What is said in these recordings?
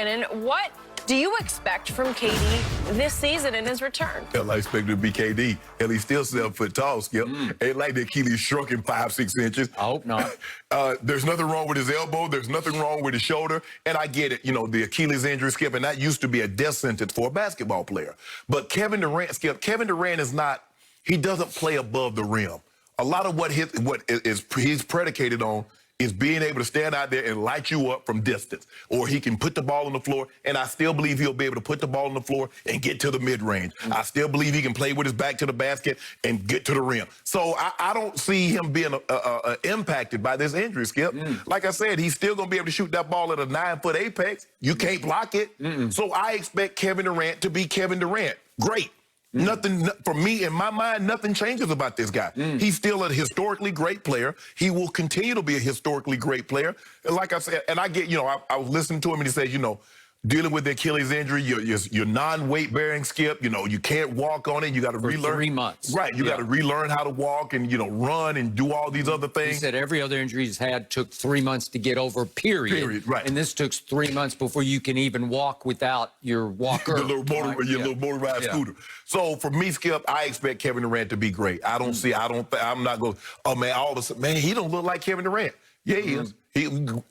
Shannon, what do you expect from KD this season in his return? Hell, I expect him to be KD. Hell, he's still 7 foot tall, Skip. Ain't like the Achilles shrunk him 5-6 inches. I hope not. There's nothing wrong with his elbow. There's nothing wrong with his shoulder. And I get it, you know, the Achilles injury, Skip, and that used to be a death sentence for a basketball player. But Kevin Durant, Skip, Kevin Durant is not, he doesn't play above the rim. A lot of what he's predicated on is being able to stand out there and light you up from distance. Or he can put the ball on the floor, and I still believe he'll be able to put the ball on the floor and get to the mid-range. I still believe he can play with his back to the basket and get to the rim. So I don't see him being impacted by this injury, Skip. Like I said, he's still going to be able to shoot that ball at a 9-foot apex. You can't block it. So I expect Kevin Durant to be Kevin Durant. Great. Nothing, for me, in my mind, nothing changes about this guy. He's still a historically great player. He will continue to be a historically great player. And like I said, and I get, you know, I was listening to him and he says, you know, dealing with the Achilles injury, you're non-weight bearing, Skip. You know, you can't walk on it. You got to relearn. 3 months. Right. You got to relearn how to walk and, you know, run and do all these other things. He said every other injury he's had took 3 months to get over, period. Right. And this took 3 months before you can even walk without your walker. Your little motorized scooter. So for me, Skip, I expect Kevin Durant to be great. I'm not going, oh man, all of a sudden, man, he don't look like Kevin Durant. Yeah, he is.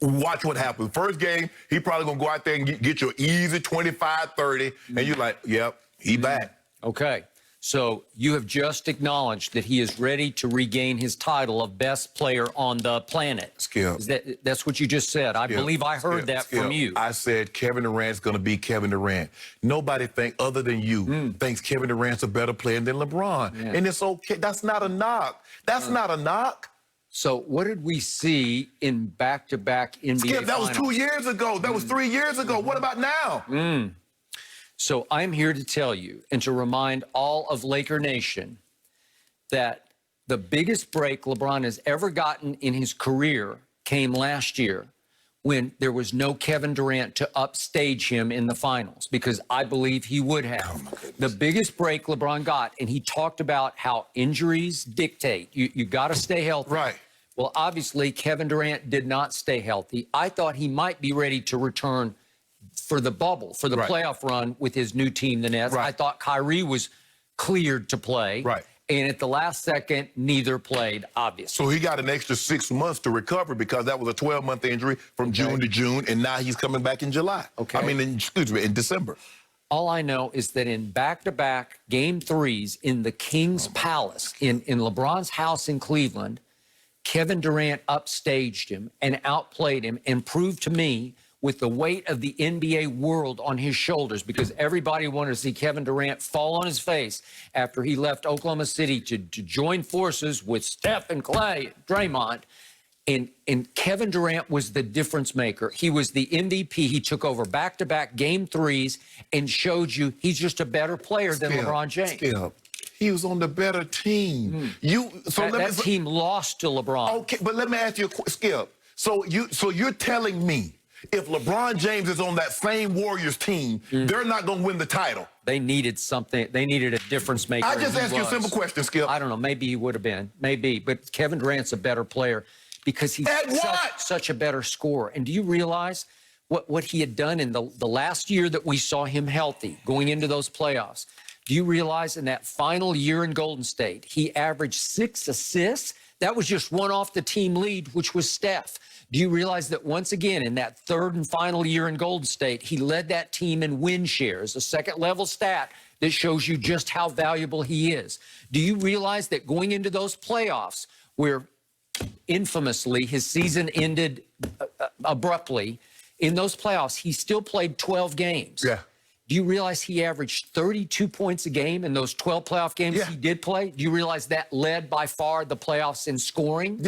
Watch what happens. First game, he probably going to go out there and get your easy 25-30, and you're like, yep, he back. Okay. So you have just acknowledged that he is ready to regain his title of best player on the planet. Skip. That's what you just said. I believe I heard that from you. I said Kevin Durant's going to be Kevin Durant. Nobody other than you thinks Kevin Durant's a better player than LeBron. And it's okay. That's not a knock. That's not a knock. So what did we see in back-to-back NBA Skip, that was 2 years ago. That was 3 years ago. What about now? So I'm here to tell you and to remind all of Laker Nation that the biggest break LeBron has ever gotten in his career came last year when there was no Kevin Durant to upstage him in the finals, because I believe he would have. The biggest break LeBron got, and he talked about how injuries dictate. You got to stay healthy. Right. Well, obviously, Kevin Durant did not stay healthy. I thought he might be ready to return for the bubble, for the playoff run with his new team, the Nets. I thought Kyrie was cleared to play. And at the last second, neither played, obviously. So he got an extra 6 months to recover because that was a 12-month injury from June to June, and now he's coming back in July. I mean, in December. All I know is that in back-to-back Game 3s in the King's Palace, in LeBron's house in Cleveland, Kevin Durant upstaged him and outplayed him and proved to me, with the weight of the NBA world on his shoulders, because everybody wanted to see Kevin Durant fall on his face after he left Oklahoma City to join forces with Steph and Clay, Draymond. And Kevin Durant was the difference maker. He was the MVP. He took over back-to-back Game 3s and showed you he's just a better player than LeBron James. Skip. He was on the better team. That team lost to LeBron. Okay, but let me ask you a question, Skip. So you're telling me if LeBron James is on that same Warriors team, they're not going to win the title? They needed something. They needed a difference maker. I just asked you a simple question, Skip. I don't know. Maybe he would have been. Maybe. But Kevin Durant's a better player because he's such a better scorer. And do you realize what he had done in the last year that we saw him healthy, going into those playoffs? Do you realize in that final year in Golden State, he averaged 6 assists? That was just one off the team lead, which was Steph. Do you realize that once again, in that third and final year in Golden State, he led that team in win shares, a second-level stat that shows you just how valuable he is? Do you realize that going into those playoffs, where infamously his season ended abruptly, in those playoffs, he still played 12 games? Do you realize he averaged 32 points a game in those 12 playoff games he did play? Do you realize that led by far the playoffs in scoring?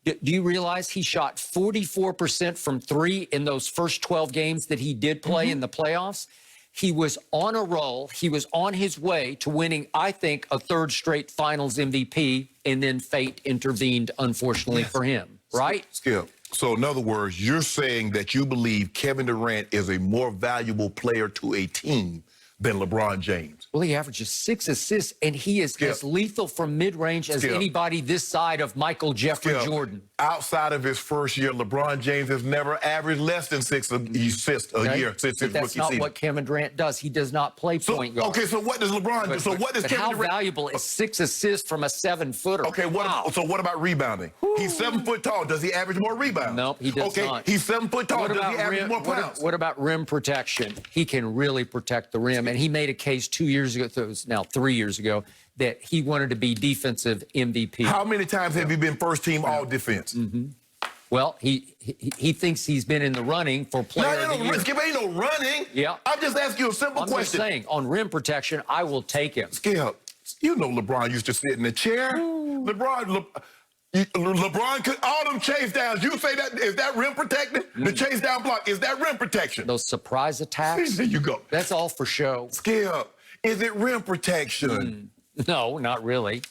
Do you realize he shot 44% from 3 in those first 12 games that he did play in the playoffs? He was on a roll. He was on his way to winning, I think, a 3rd straight finals MVP, and then fate intervened, unfortunately, for him, right? Skip. So in other words, you're saying that you believe Kevin Durant is a more valuable player to a team than LeBron James. Well, he averages 6 assists, and he is as lethal from mid-range as anybody this side of Michael Jeffrey Jordan. Outside of his first year, LeBron James has never averaged less than 6 assists a year since his But that's rookie not season. what Kevin Durant does. He does not play point guard. Okay, so what does LeBron do? So what does Kevin how Durant... valuable is 6 assists from a 7-footer? Okay, so what about rebounding? He's 7 foot tall. Does he average more rebounds? Nope, he does not. Okay, he's 7 foot tall. Does he average more pounds? What about rim protection? He can really protect the rim, and he made a case 2 years ago, so it was now 3 years ago, that he wanted to be defensive MVP. How many times have you been first team all defense? Well, he thinks he's been in the running for player of the year. Skip, ain't no running. Yeah. I'm just asking you a simple question. I'm just saying, on rim protection, I will take him. Skip, you know LeBron used to sit in the chair. LeBron could all them chase downs. You say that is that rim protection? The chase down block, is that rim protection? Those surprise attacks. There you go. That's all for show. Skip, is it rim protection? No, not really.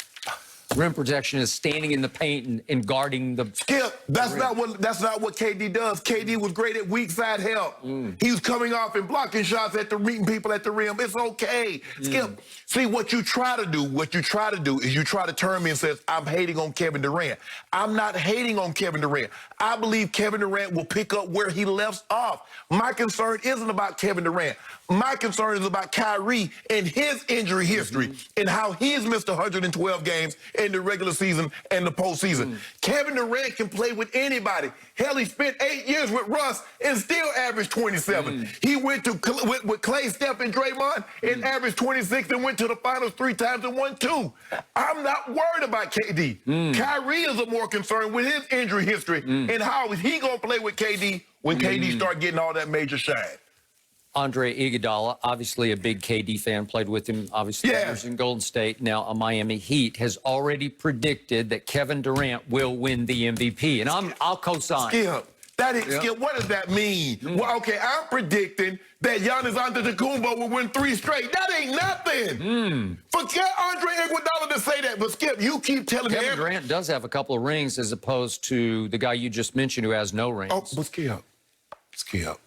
Rim protection is standing in the paint and guarding the... Skip, that's not what KD does. KD was great at weak side help. He was coming off and blocking shots meeting people at the rim. It's okay. Skip, see what you try to do is you try to turn me and says, I'm hating on Kevin Durant. I'm not hating on Kevin Durant. I believe Kevin Durant will pick up where he left off. My concern isn't about Kevin Durant. My concern is about Kyrie and his injury history and how he's missed 112 games in the regular season and the postseason. Kevin Durant can play with anybody. Hell, he spent 8 years with Russ and still averaged 27. He went with Clay, Steph, and Draymond and averaged 26 and went to the finals 3 times and won 2. I'm not worried about KD. Kyrie is more concerned with his injury history and how is he going to play with KD when KD start getting all that major shine. Andre Iguodala, obviously a big KD fan, played with him, obviously, years in Golden State, now a Miami Heat, has already predicted that Kevin Durant will win the MVP. And I'll co-sign. Skip, Skip, what does that mean? Well, okay, I'm predicting that Giannis Antetokounmpo will win 3 straight. That ain't nothing. Forget Andre Iguodala to say that, but Skip, you keep telling me. Kevin Durant does have a couple of rings as opposed to the guy you just mentioned who has no rings. Oh, but Skip.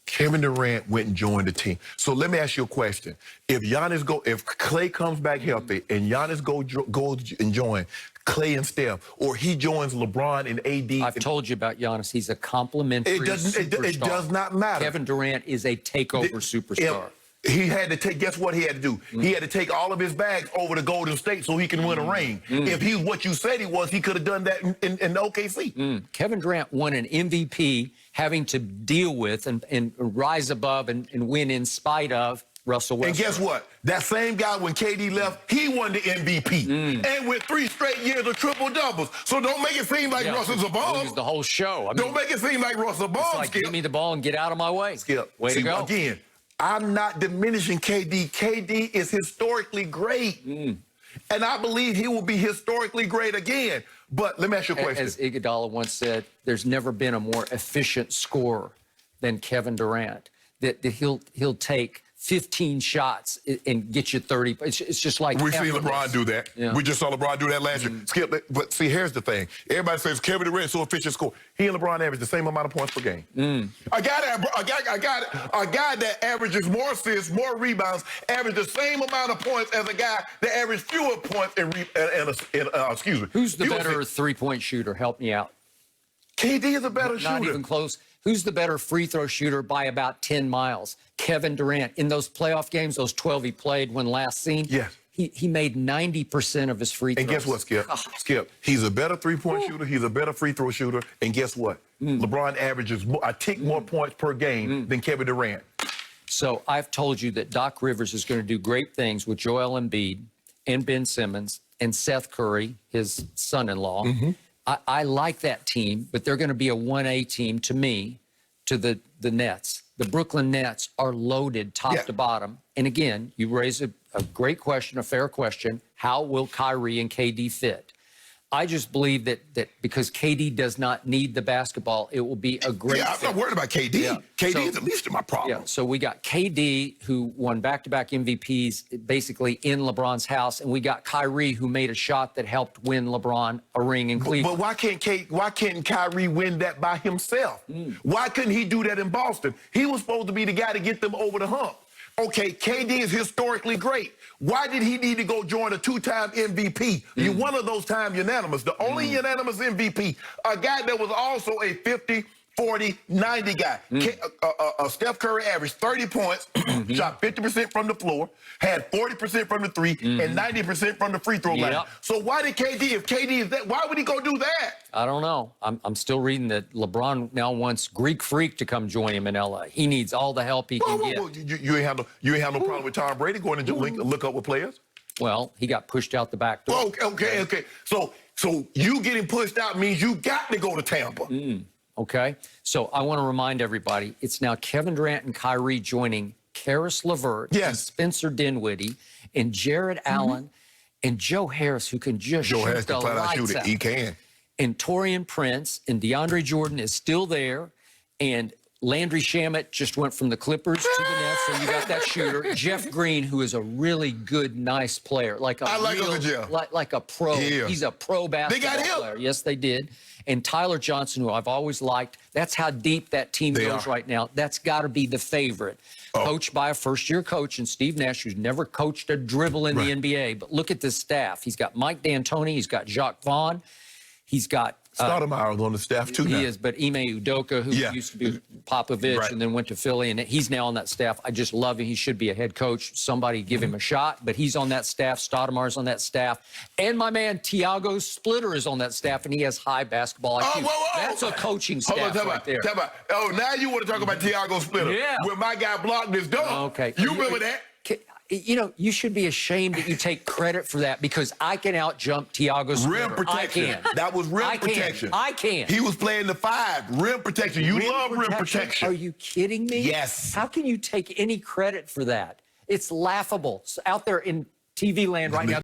Kevin Durant went and joined the team. So let me ask you a question. If Clay comes back healthy and Giannis goes and join Clay and Steph, or he joins LeBron and AD. I've told you about Giannis. He's a complimentary superstar. It does not matter. Kevin Durant is a takeover superstar. He had to take, guess what he had to do? He had to take all of his bags over to Golden State so he can win a ring. If he's what you said he was, he could have done that in OKC. Kevin Durant won an MVP having to deal with and rise above and win in spite of Russell Westbrook. And guess what? That same guy, when KD left, he won the MVP. And with 3 straight years of triple-doubles. So don't make it seem like Russell's a bum. Lose the whole show. I mean, don't make it seem like Russell's a bum, it's like, Skip. give me the ball and get out of my way. Skip. Way to go. Again, I'm not diminishing KD. KD is historically great. And I believe he will be historically great again. But let me ask you a question. As Iguodala once said, there's never been a more efficient scorer than Kevin Durant. That he'll take 15 shots and get you 30. It's just like we've seen LeBron do that. Yeah. We just saw LeBron do that last year. Skip, but see, here's the thing. Everybody says Kevin Durant so efficient score. He and LeBron average the same amount of points per game. A guy that averages more assists, more rebounds, averages the same amount of points as a guy that averages fewer points excuse me. Who's the better three-point shooter? Help me out. KD is a better shooter. Not even close. Who's the better free throw shooter by about 10 miles? Kevin Durant. In those playoff games, those 12 he played when last seen, he made 90% of his free throws. And guess what, Skip? Skip, he's a better three-point shooter. He's a better free throw shooter. And guess what? LeBron averages a tick more points per game than Kevin Durant. So I've told you that Doc Rivers is going to do great things with Joel Embiid and Ben Simmons and Seth Curry, his son-in-law. I like that team, but they're going to be a 1A team to me, to the Nets. The Brooklyn Nets are loaded top to bottom. And again, you raise a great question, a fair question. How will Kyrie and KD fit? I just believe that because KD does not need the basketball, it will be a great I'm not worried about KD. KD is the least of my problem. So we got KD, who won back-to-back MVPs basically in LeBron's house, and we got Kyrie, who made a shot that helped win LeBron a ring in Cleveland. But why can't Kyrie win that by himself? Why couldn't he do that in Boston? He was supposed to be the guy to get them over the hump. Okay, KD is historically great. Why did he need to go join a two-time MVP? You're one of those time unanimous. The only unanimous MVP, a guy that was also a 50, 40, 90 guy. Steph Curry averaged 30 points, shot 50% from the floor, had 40% from the three, and 90% from the free throw line. So why did KD, if KD is that, why would he go do that? I don't know. I'm still reading that LeBron now wants Greek Freak to come join him in LA. He needs all the help he can get. You ain't have no problem with Tom Brady going to look up with players? Well, he got pushed out the back door. Okay. So you getting pushed out means you got to go to Tampa. Okay, so I want to remind everybody, it's now Kevin Durant and Kyrie joining Karis LeVert and Spencer Dinwiddie and Jared Allen and Joe Harris, who can just shoot the lights out. He can. And Taurean Prince and DeAndre Jordan is still there, and Landry Shamet just went from the Clippers to the Nets, so you got that shooter. Jeff Green, who is a really good, nice player, like a pro. Yeah. He's a pro basketball player. Yes, they did. And Tyler Johnson, who I've always liked. That's how deep that team goes right now. That's got to be the favorite. Coached by a first-year coach in Steve Nash, who's never coached a dribble in the NBA. But look at this staff. He's got Mike D'Antoni. He's got Jacques Vaughn. He's got Stoudemire on the staff too. He is, but Ime Udoka, who used to be Popovich and then went to Philly, and he's now on that staff. I just love him. He should be a head coach. Somebody give him a shot, but he's on that staff. Stoudemire's on that staff. And my man, Tiago Splitter, is on that staff, and he has high basketball IQ. That's a coaching staff right there. Oh, now you want to talk about Tiago Splitter. Yeah. When my guy blocked this dunk. Okay. You remember that? You know, you should be ashamed that you take credit for that, because I can out-jump Tiago Splitter. Rim protection. I can. That was rim protection. I can. He was playing the 5. Rim protection. You love rim protection. Are you kidding me? Yes. How can you take any credit for that? It's laughable. It's out there in TV land right now.